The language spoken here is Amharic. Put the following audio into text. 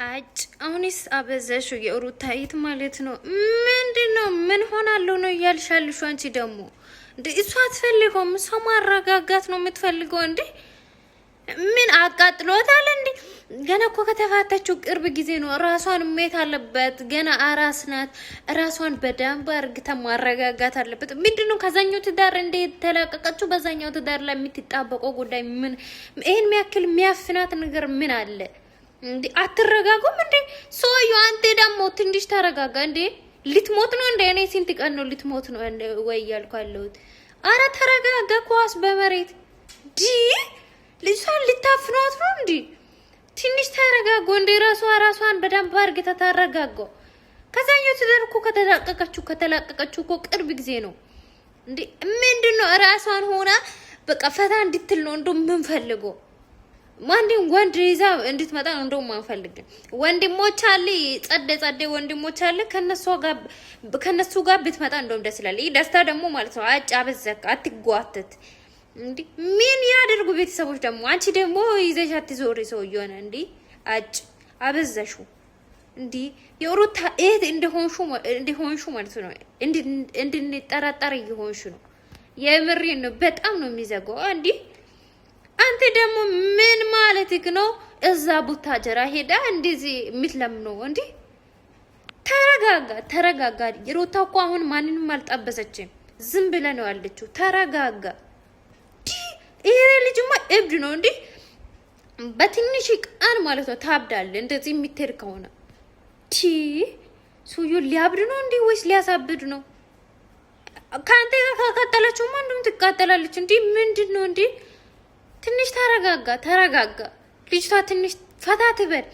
አጭ አሁንስ አበዛሽ የሩታይት ማለት ነው። ምንድነው? ምን ሆናለሁ ነው ያልሻልሽ? አንቺ ደግሞ እንዴ እሷ አትፈልገውም። እሷ ማረጋጋት ነው የምትፈልገው። እንዴ ምን አቃጥሎታል እንዴ? ገና እኮ ከተፋታችው ቅርብ ጊዜ ነው። ራሷን ሜት አለበት። ገና አራስ ናት። ራሷን በደንብ አርግታ ማረጋጋት አለበት። ምንድነው ከዛኛው ትዳር እንደ ተላቀቀችው በዛኛው ትዳር ላይ የምትጣበቀው ጉዳይ ምን? ይሄን የሚያክል የሚያፍናት ነገር ምን አለ? እንዴ አትረጋጉም እንዴ? ሰውዬው አንተ ደግሞ ትንሽ ተረጋጋ እንዴ። ልትሞት ነው እንዴ? እኔ ስንት ቀን ነው ልትሞት ነው ወይ ያልኳለሁት? አረ ተረጋጋ። ኳስ በመሬት ዲ ልጅቷን ልታፍኗት ነው እንዴ? ትንሽ ተረጋጉ እንዴ። ራሷን በደንብ አድርገህ ተረጋጋ። ከዛኛው ትደርኩ ከተላቀቀችው እኮ ቅርብ ጊዜ ነው እንዴ። ምንድነው ራሷን ሆና በቃ ፈታ እንድትል ነው እንደው ምን ፈልገው ማንዴም ወንድ ይዛ እንድትመጣ ነው እንደውም አንፈልግም። ወንድሞች አለ ጸደ ወንድሞች አለ ከነሱ ጋር ብትመጣ እንደውም ደስ ይላል። ይሄ ደስታ ደግሞ ማለት ነው አበዘክ አትጓተት እንዴ። ምን ያደርጉ ቤተሰቦች ደግሞ አንቺ ደግሞ ይዘሽ አትዞሪ ሰው ይሆነ እንዴ። አበዛሹ እንዴ። የሩታ እህት እንደሆንሹ ማለት ነው እንድንጠራጠር እየሆንሹ ነው። የምሬን ነው። በጣም ነው የሚዘጋው እንዴ። አንተ ደግሞ ምን ማለትክ ነው? እዛ ቡታጀራ ሄዳ እንደዚህ የምትለምነው እንዴ? ተረጋጋ። ሩታ እኮ አሁን ማንንም አልጠበሰችም። ዝም ብለ ነው ያለችው። ተረጋጋ። ይሄ ልጅማ እብድ ነው እንዴ? በትንሽ ቃል ማለት ነው ታብዳለ። እንደዚህ የሚትሄድ ከሆነ ሱዩ ሊያብድ ነው እንዴ ወይስ ሊያሳብድ ነው? ካንተ ጋር ከቀጠለችው ማንንም ትቃጠላለች እንዴ? ምንድነው እንዴ? ትንሽ ተረጋጋ። ልጅቷ ትንሽ ፈታ ትበል።